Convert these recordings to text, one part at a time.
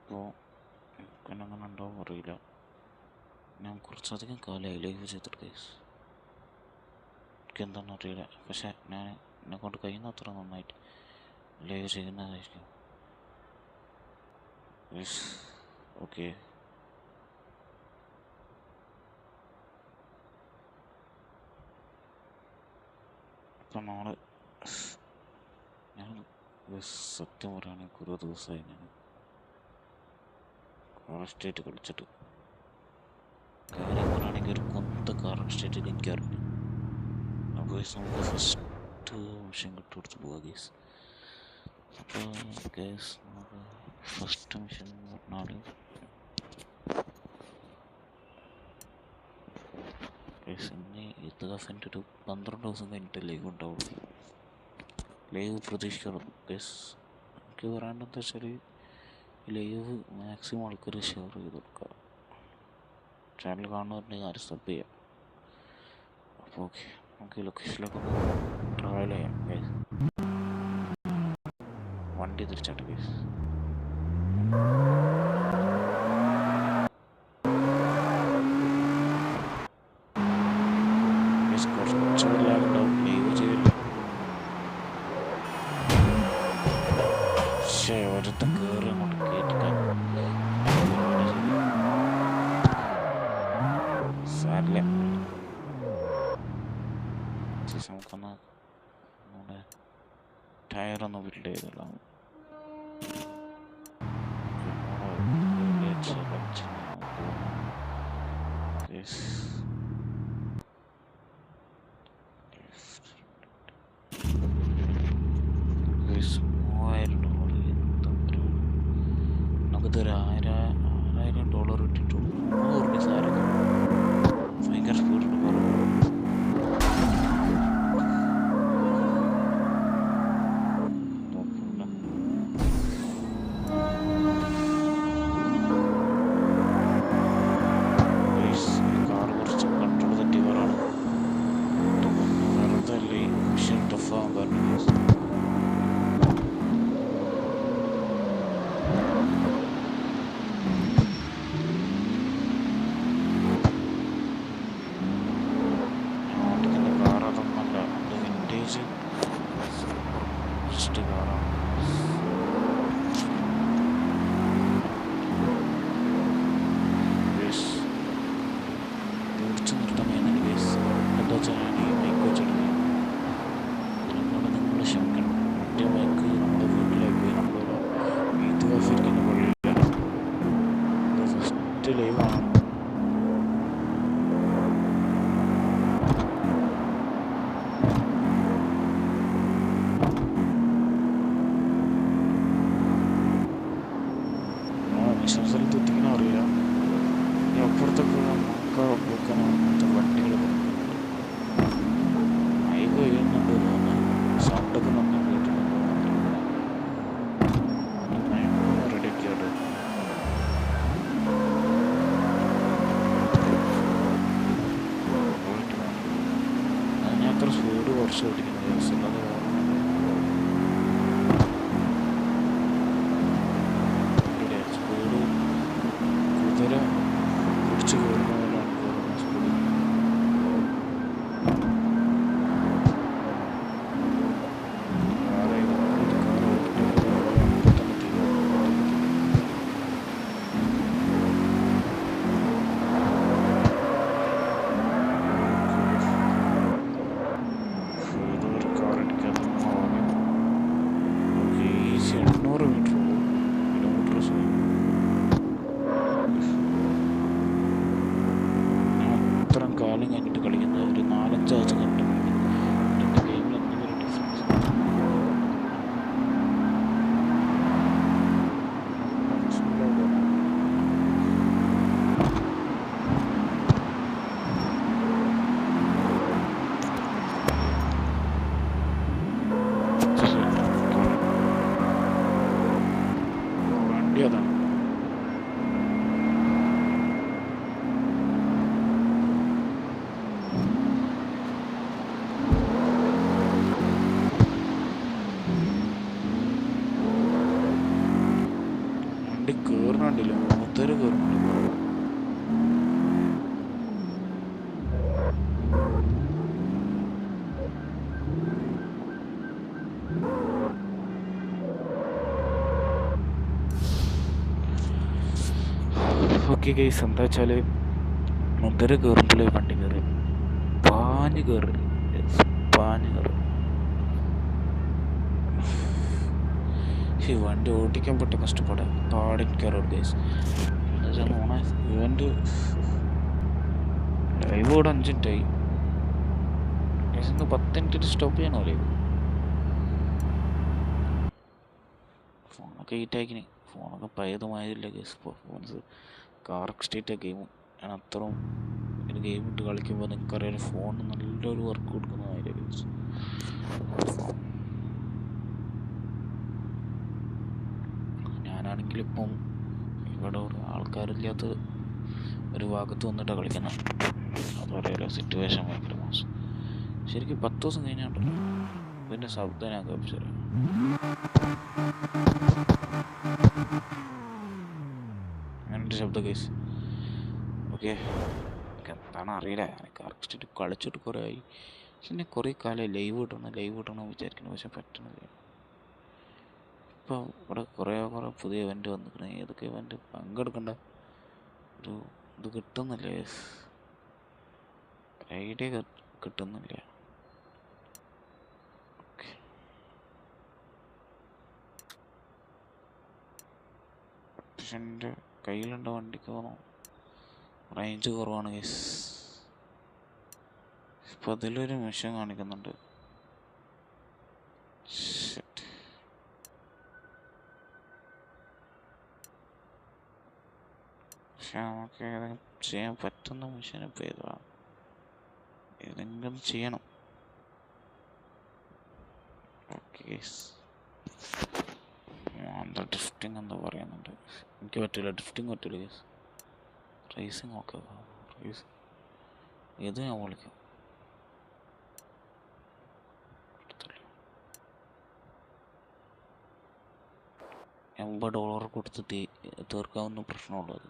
അപ്പോൾ പിന്നെ അങ്ങനെ ഉണ്ടാവും അറിയില്ല. ഞാൻ കുറച്ചധികം കാലമായി ലൈവ് ചെയ്തിട്ട് ഗൈസ്. എനിക്കെന്താണെന്ന് അറിയില്ല. പക്ഷെ ഞാൻ എന്നെ കൊണ്ട് കഴിയുന്ന അത്ര നന്നായിട്ട് ലൈവ് ചെയ്യുന്നതായിരിക്കും ഗൈസ്. ഓക്കെ, ഇപ്പം ഞാൻ സത്യം പറയുകയാണെങ്കിൽ കുറേ ദിവസമായി ഞാൻ കാർ സ്റ്റേറ്റ് കളിച്ചിട്ട്. കാര്യം പറയുകയാണെങ്കിൽ ഒരു കാർ സ്റ്റേറ്റിൽ എനിക്ക് അറിഞ്ഞു. അപ്പോൾ നമുക്ക് ഫസ്റ്റ് മിഷൻ കിട്ടുകൊടുത്ത് പോവാം ഗേസ്. അപ്പോൾ ഗേസ് നമുക്ക് ഫസ്റ്റ് മിഷൻ എന്ന് പറഞ്ഞാൽ ഗേസ് ഇനി ഇത് എൻ്റെ ഒരു 12 ദിവസം കഴിഞ്ഞിട്ട് ലൈവ് ഉണ്ടാവുള്ളൂ. ലൈവ് പ്രതീക്ഷിക്കണം ഗേസ്. എനിക്ക് പറയേണ്ടതെന്ന് വെച്ചാൽ ലൈവ് മാക്സിമം ആൾക്കാർ ഷെയർ ചെയ്ത് കൊടുക്കുക. ചാനൽ കാണുന്നവരുണ്ടെങ്കിൽ ആരും സബ് ചെയ്യാം. അപ്പോൾ ഓക്കെ, നമുക്ക് ലൊക്കേഷനിലൊക്കെ ട്രാവൽ ചെയ്യാം ഗൈസ്. വണ്ടി തിരിച്ചാട്ട് ഗൈസ്. കുറച്ചുണ്ടാവും ലൈവ് ചെയ്യില്ല. പക്ഷേ ഒരത്തെ കയറി അങ്ങോട്ട് കേട്ടിക്കാൻ സാരില്ല. നമുക്കൊന്ന് നമ്മുടെ ടയറൊന്ന് ബിൽഡ് ചെയ്തോളാം. നമുക്കിത് $1000 ഇട്ടിട്ടു സാരൊക്കെ ഭയങ്കര സ്പീഡിന് കുറവ്. കാർ കുറച്ച് കൺട്രോൾ തെറ്റി പറയാണ് വെറുതെ അല്ലേ മിഷൻ ടഫാകാൻ പറഞ്ഞു. ലൈവാണ്. മിഷൻ സ്ഥലത്ത് എത്തിക്കണം അറിയില്ല. അപ്പുറത്തൊക്കെ നോക്കാൻ അങ്ങനത്തെ വണ്ടികളൊക്കെ മൈക്ക് കഴിയുന്നുണ്ട് തോന്നുന്നു. സൗണ്ടൊക്കെ നന്നായി കേട്ടിട്ടുണ്ടോ റെഡിയൊക്കെയാണ്. ഞാൻ അത്ര സ്പീഡ് കുറച്ച് ഓടിക്കുന്നത് അല്ലാതെ സ്പീഡ് കുതിര പിടിച്ച് കയറുന്ന പോലെയാണ് കയറുന്ന സ്പീഡ്. കാലം കഴിഞ്ഞിട്ട് കളിക്കുന്നത് ഒരു 4-5 ആഴ്ച കഴിഞ്ഞിട്ട് എൻ്റെ ഗെയിമിൽ എന്തെങ്കിലും ഡിഫറൻസ് വണ്ടി അതാണ്. വണ്ടി കയറണില്ല, മൂത്തര് കയറണില്ല. ഓക്കെ ഗൈസ്, എന്താ വെച്ചാൽ മുതല് കയറുമ്പോൾ വണ്ടി കയറി പാഞ്ഞ് കയറി പാഞ്ഞ് കയറി. ഈ വണ്ടി ഓടിക്കാൻ പെട്ട കഷ്ടപ്പാടാ, പാടിന് കയറും ഗൈസ്. എന്താ വെച്ചാൽ ഓണ ഇവൻ്റെ ലൈവ് ഇവിടെ 5 മിനിറ്റായി ഗൈസ്. ഇന്ന് 10 മിനിറ്റ് സ്റ്റോപ്പ് ചെയ്യണോ ലൈവ്? ഫോണൊക്കെ ഹീറ്റാക്കിന്, ഫോണൊക്കെ പഴയതുമായതില്ല ഗൈസ്. പെർഫോമൻസ് കാർക്ക് സ്റ്റേറ്റ് ഗെയിം ഞാൻ അത്രയും ഒരു ഗെയിം ഇട്ട് കളിക്കുമ്പോൾ നിങ്ങൾക്കറിയാം ഫോൺ നല്ലൊരു വർക്ക് കൊടുക്കുന്നതായില്ല ഗൈസ്. ഞാനാണെങ്കിൽ ഇപ്പം ഇവിടെ ആൾക്കാരില്ലാത്ത ഒരു ഭാഗത്ത് വന്നിട്ടാണ് കളിക്കുന്നത്. അതറിയാലോ, സിറ്റുവേഷൻ ഭയങ്കര മോശം. ശരിക്കും 10 ദിവസം കഴിഞ്ഞാണ്ടല്ലോ പിന്നെ ശബ്ദം ഞാൻ കേൾപ്പിച്ചു തരാം. അങ്ങനൊരു ശബ്ദം കേസ്. ഓക്കെ, എന്താണ് അറിയില്ല, എനിക്ക് ആർക്കിസ്റ്റ് കളിച്ചിട്ട് കുറേ ആയി. പക്ഷെ എന്നെ കുറേ കാലം ലൈവ് കിട്ടണം വിചാരിക്കണം, പക്ഷെ പറ്റണില്ല. ഇപ്പോൾ ഇവിടെ കുറേ പുതിയ ഇവൻ്റ് വന്നിരിക്കണേ. ഏതൊക്കെ ഇവൻ്റ് പങ്കെടുക്കണ്ട ഒരു ഇത് കിട്ടുന്നില്ല, ഐഡിയ കിട്ടുന്നില്ല. ഓക്കെ, പക്ഷെ എൻ്റെ കയ്യിലുണ്ട വണ്ടിക്ക് തോന്നും റേഞ്ച് കുറവാണ് ഗൈസ്. ഇപ്പം അതിലൊരു മിഷൻ കാണിക്കുന്നുണ്ട്. പക്ഷെ നമുക്ക് ഏതെങ്കിലും ചെയ്യാൻ പറ്റുന്ന മിഷൻ ഇപ്പം ഏതാണ്? ഏതെങ്കിലും ചെയ്യണം. ഓക്കെ ഗൈസ്, എന്താ ഡ്രിഫ്റ്റിംഗ് എന്താ പറയുന്നുണ്ട്, എനിക്ക് പറ്റില്ല, ഡ്രിഫ്റ്റിംഗ് പറ്റില്ല ഗൈസ്. റേസിങ് ഓക്കെ, റേസിങ് ഏത് ഞാൻ വിളിക്കാം. $80 കൊടുത്ത് തീർക്കാവുന്ന പ്രശ്നമുള്ളത്.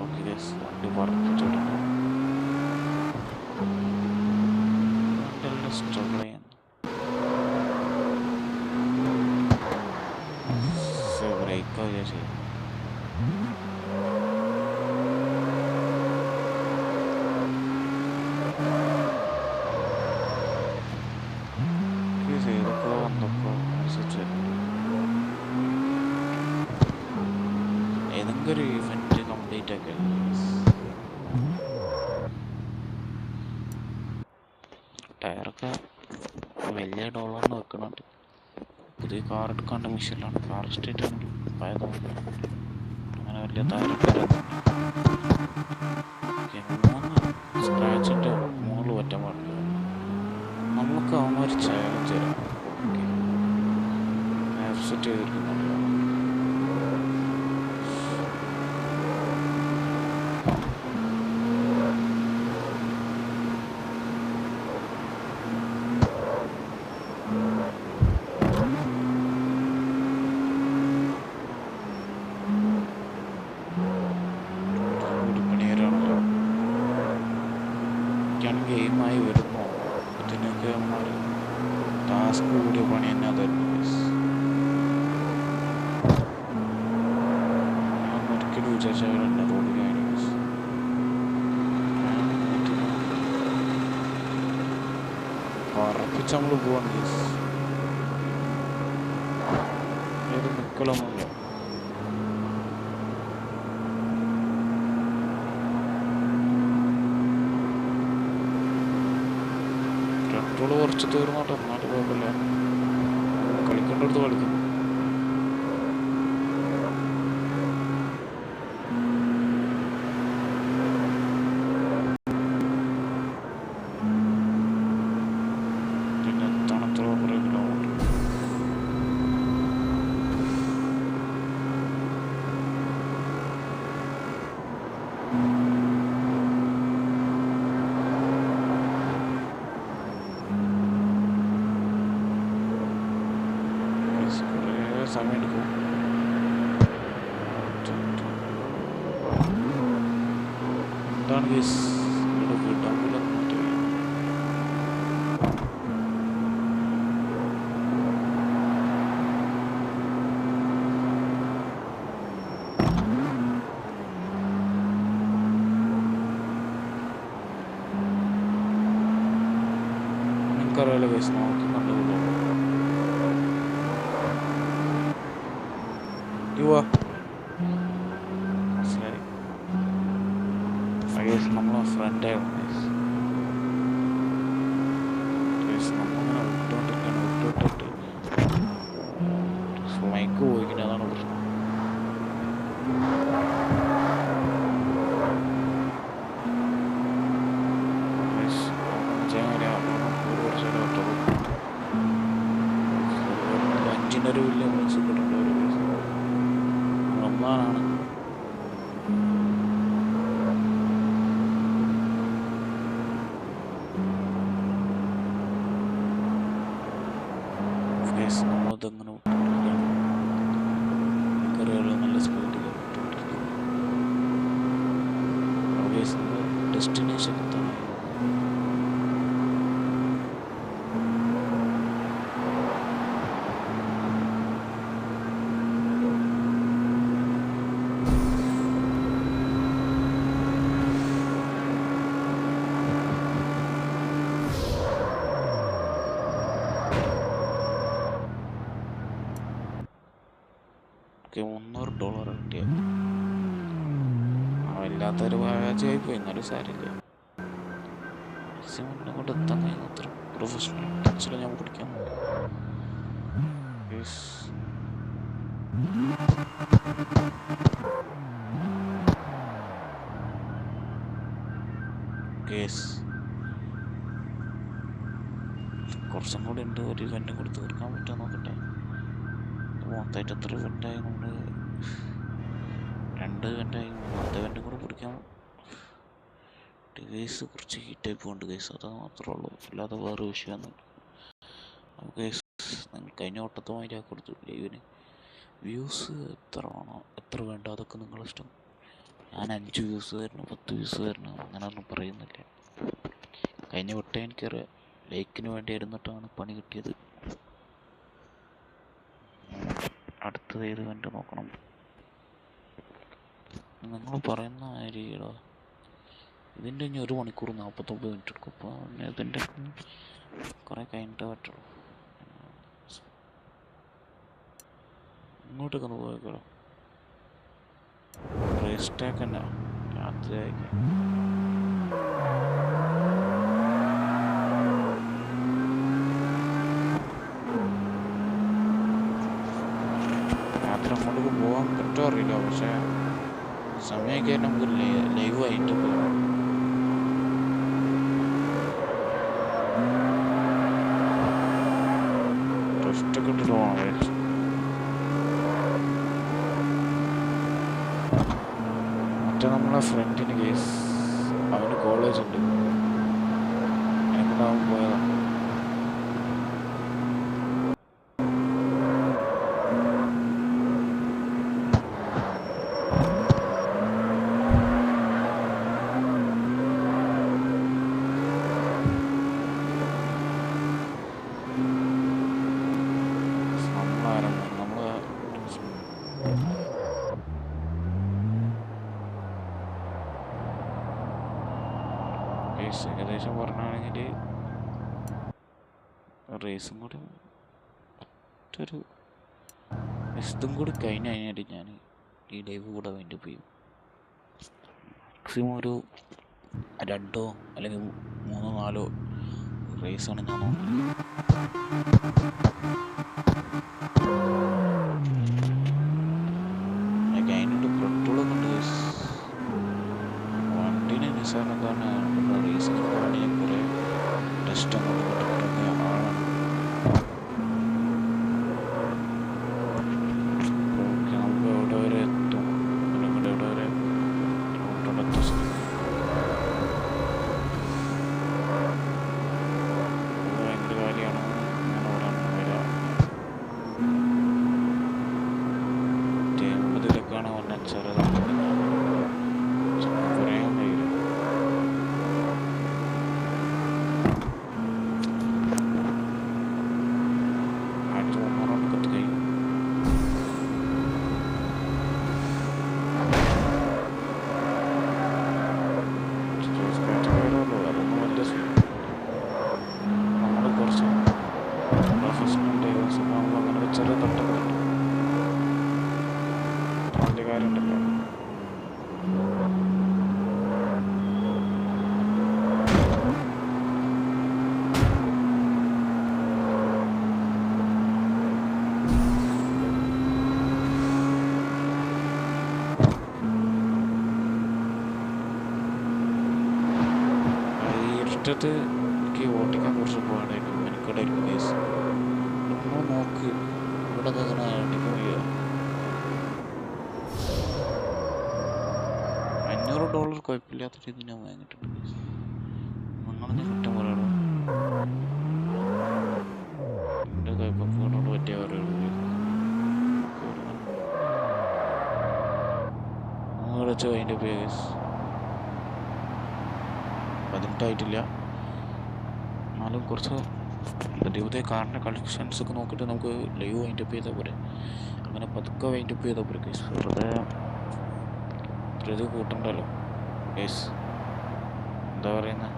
ഓക്കെ ഗൈസ്, വണ്ടി പറപ്പിച്ചെടുക്കും. സ്ട്രഗിൾ ചെയ്യുന്നു. ബ്രേക്കാ വിചാരിച്ചു. ഏതൊക്കെ വന്നപ്പോൾ ഏതെങ്കിലും ഒരു ഇവന്റ് കംപ്ലീറ്റ് ആക്കി. ടയറൊക്കെ വലിയ ഡോളറിന് വെക്കുന്നുണ്ട്. പുതിയ കാർ എടുക്കാണ്ട് മിഷനിലാണ്. കാർ സ്റ്റേറ്റ് ആണെങ്കിൽ പഴയതാണ്, അങ്ങനെ വലിയ താരക്കാരൊന്നും. 3 സ്ക്രാച്ചിൻ്റെ മുകളിൽ പറ്റാൻ പാടില്ല. നമുക്ക് അവന്മാർ ചാലഞ്ച് തരാം. സെറ്റ് ചെയ്തിരിക്കുന്നുണ്ട്. ഗെയിമായി വരുമ്പോൾ ഇതിനൊക്കെ നമ്മൾ ടാസ്ക് കൂടിയ പണി തന്നെ അതായിരുന്നു. ഞാൻ ഒരിക്കലും വിചാരിച്ചവരല്ല റോഡിലാണ് പറപ്പിച്ച് നമ്മൾ പോവാണ്. ഏത് നിക്കലൊന്നുമില്ല. പെട്രോള് കുറച്ച് തീർന്നോട്ടെ, എന്നാലും കുഴപ്പമില്ല, കളിക്കേണ്ടടുത്ത് കളിക്കും. പിന്നെ തണുത്ത കുറേ കിലോമീറ്റർ. സമയം എടുക്കും. എന്താണ് കേസ് ഇവിടെ വിടാൻ പോലും നിങ്ങൾക്കറിയാലോ കേസ് നോക്കുന്നുണ്ടോ യുവാ മനസ്സിലായി. നമ്മളെ ഫ്രണ്ടായിരുന്നു നമ്മളിങ്ങനെ വിട്ടോണ്ടിരിക്കണം. വിട്ടിട്ട് മൈക്ക് പോയിക്കണം. അതാണ് പ്രശ്നം. അഞ്ചിനൊരു വലിയ മ്യൂസിക് കിട്ടുന്നുണ്ട്. ഒരു റമദാനാണ്. നമ്മളതങ്ങനെ വിട്ടുകൊണ്ടിരിക്കുകയാണ്. കറിയുള്ള നല്ല സ്പീഡിൽ വിട്ടുകൊണ്ടിരിക്കുകയാണ്. ഡെസ്റ്റിനേഷൻ എത്താണ്. $300 കിട്ടിയ വല്ലാത്തൊരു പരാജയമായിപ്പോയി. എന്നാലും സാരില്ല. മാക്സിമം കൊണ്ട് എത്താൻ കഴിയുന്ന അത്ര പ്രൊഫഷണൽ ടച്ചിൽ ഞാൻ പിടിക്കാൻ കേസ് കുറച്ചും കൂടി ഉണ്ട്. ഒരു ഇവൻറ്റും കൂടി തീർക്കാൻ പറ്റുമോ നോക്കട്ടെ. മൊത്തമായിട്ട് എത്ര ഇവൻ്റായി? നമ്മൾ 2 ഇവൻ്റായി. 3ാമത്തെ ഇവൻ്റും കൂടെ പിടിക്കാം. ഡിവൈസ് കുറച്ച് ഹീറ്റായി പോകുന്നുണ്ട് കേസ്. അത് മാത്രമേ ഉള്ളൂ. അല്ലാതെ വേറെ വിഷയമൊന്നുമില്ല. നമുക്ക് കഴിഞ്ഞ വട്ടത്തുമായിട്ട് കൊടുത്തു ലൈവിന് വ്യൂസ് എത്ര വേണോ എത്ര വേണ്ട അതൊക്കെ നിങ്ങളിഷ്ടം. ഞാൻ 5 വ്യൂസ് തരണം 10 വ്യൂസ് തരണം അങ്ങനെയൊന്നും പറയുന്നില്ല. കഴിഞ്ഞ വട്ടം എനിക്കറിയാം ലൈക്കിന് വേണ്ടി ഇരുന്നിട്ടാണ് പണി കിട്ടിയത്. അടുത്തത് ഏത് കണ്ട് നോക്കണം. നിങ്ങൾ പറയുന്ന ഏരിയടാ ഇതിൻ്റെ ഇനി 1 മണിക്കൂർ 49 മിനിറ്റ് എടുക്കും. അപ്പോൾ ഇതിൻ്റെ കുറേ കഴിഞ്ഞിട്ടേ പറ്റുള്ളൂ. ഇങ്ങോട്ടൊക്കെ ഒന്ന് പോയേക്കോ. റേസ് ടാക്ക് തന്നെ രാത്രി ആയിരിക്കും. രാത്രി അങ്ങോട്ടേക്ക് പോകാൻ പറ്റുമോ അറിയില്ല. പക്ഷേ സമയമൊക്കെ നമുക്ക് ലൈവായിട്ട് പോകാം. ഡ്രിഫ്റ്റൊക്കെ ഇട്ടിട്ട് പോകണം കഴിച്ചു. മറ്റേ നമ്മളെ ഫ്രണ്ടിന് കേസ് അവന് കോളേജ് ഉണ്ട്. എനിക്കുണ്ടാവും പോയതാണ്. ഏകദേശം പറഞ്ഞാണെങ്കിൽ റേസും കൂടി മറ്റൊരു ഇതും കൂടി കഴിഞ്ഞ് കഴിഞ്ഞാൽ ഞാൻ ഈ ലൈവ് കൂടെ വേണ്ടി പോയി. മാക്സിമം ഒരു 2 അല്ലെങ്കിൽ 3 4 റേസാണ് ഞാൻ നോക്കുന്നത്. അതിൻ്റെ പെട്രോളൊക്കെ ഉണ്ട്. വണ്ടീനെ നിസ്സാരണക്കാരനാണ്. റേസിന് വേണ്ടി കുറേ ടെസ്റ്റ് അങ്ങോട്ട് കിട്ടുന്ന ആളാണ്. ഓക്കെ, നമുക്ക് എവിടെ വരെ എത്തും അല്ലെങ്കിൽ എവിടെ വരെ റൂട്ടിലെത്തും. ഭയങ്കര കാര്യമാണ്. അങ്ങനെ വരാൻ വരാം. മറ്റേത് എനിക്ക് ഓട്ടിക്കാൻ കുറച്ച് പാടായിട്ട് മെനക്കെടായിരിക്കും കേസ്. നമ്മൾ നോക്ക് ഇവിടെ അങ്ങനെ അടിപൊളിയ $500 കുഴപ്പമില്ലാത്ത രീതിയിൽ ഞാൻ വാങ്ങിയിട്ടുണ്ട് കേസ്. നിങ്ങളെന്നെ കുറ്റം പറയണോ? എൻ്റെ കുഴപ്പത്തിനോട് പറ്റിയ പറയുള്ളൂ. വെച്ച് അതിൻ്റെ പേസ് 18 എന്നാലും കുറച്ച് പുതിയ കാറിൻ്റെ കളക്ഷൻസ് ഒക്കെ നോക്കിയിട്ട് നമുക്ക് ലൈവ് വൈൻഡപ്പ് ചെയ്താൽ പോരെ. അങ്ങനെ പതുക്കെ വൈൻഡപ്പ് ചെയ്താൽ പോരെ കേസ്. വെറുതെ ഇത് കൂട്ടണ്ടല്ലോ കേസ്. എന്താ പറയുന്നത്,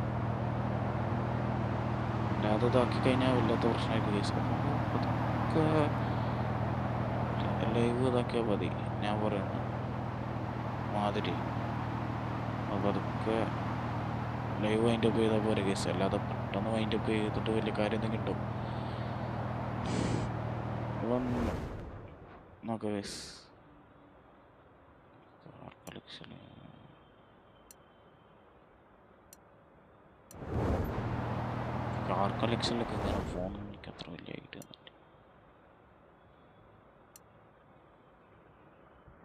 അല്ലാതെ ഇതാക്കി കഴിഞ്ഞാൽ വല്ലാത്ത പ്രശ്നമായിട്ട് കേസ്. പതുക്കെ ലൈവ് ഇതാക്കിയാൽ മതി. ഞാൻ പറയുന്നത് മാതിരി പതുക്കെ ലൈവ് വൈൻഡപ്പ് ചെയ്താൽ പോരെ കേസ്. അല്ലാതെ പെട്ടെന്ന് വൈൻഡപ്പ് ചെയ്തിട്ട് വലിയ കാര്യം എന്തെങ്കിലും കിട്ടും നോക്കാം കേസ്. കാർ കളക്ഷനിലൊക്കെ കയറാൻ ഫോൺ എനിക്ക് അത്ര വലിയ ഐഡിയ ഒന്നുമില്ല.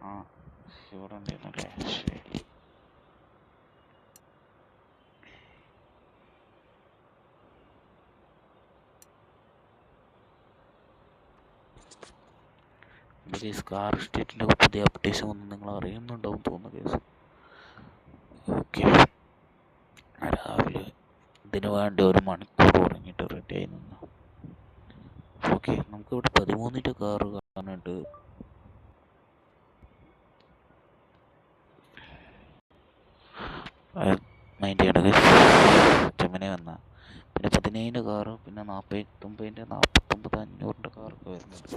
ആ ഇവിടെ ഉണ്ടായിരുന്നല്ലേ. ശരി, കേസ് കാർ സ്റ്റേറ്റിൻ്റെ പുതിയ അപ്ഡേഷൻ വന്ന് നിങ്ങൾ അറിയുന്നുണ്ടാവും തോന്നുന്നു കേസ്. ഓക്കെ, രാവിലെ ഇതിന് വേണ്ടി 1 മണിക്കൂർ ഉറങ്ങിയിട്ട് റെഡി ആയി നിന്നു. ഓക്കെ, നമുക്കിവിടെ 13 കാറ് കാണാനുണ്ട്. മൈൻഡ് ചെയ്യണത് ജെമിനി വന്ന പിന്നെ 17 കാറ്, പിന്നെ 49, 49, 500 കാറൊക്കെ വരുന്നുണ്ട്.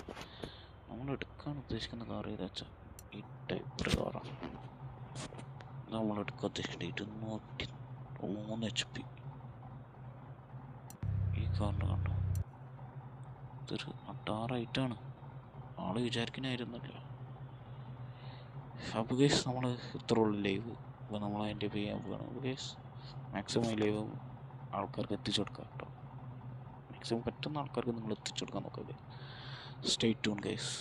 നമ്മൾ എടുക്കാൻ ഉദ്ദേശിക്കുന്ന കാർ ഏതാ വെച്ചാൽ ഈ ടൈപ്പ് ഒരു കാറാണ് നമ്മൾ എടുക്കാൻ ഉദ്ദേശിക്കുന്നത്. 203 HP ഈ കാറിൻ്റെ കണ്ടോ. ഇതൊരു അട്ടാറായിട്ടാണ് ആള് വിചാരിക്കുന്നതായിരുന്നില്ല. അപ്പോൾ ഗൈസ് നമ്മൾ ഇത്രയുള്ള ലൈവ് ഇപ്പോൾ നമ്മൾ അതിൻ്റെ ചെയ്യാൻ പോവുകയാണ്. ഗൈസ് മാക്സിമം ലൈവ് ആൾക്കാർക്ക് എത്തിച്ചു കൊടുക്കുക കേട്ടോ. മാക്സിമം പറ്റുന്ന ആൾക്കാർക്ക് നിങ്ങൾ എത്തിച്ചു കൊടുക്കാൻ നോക്കുക. Stay tune guys.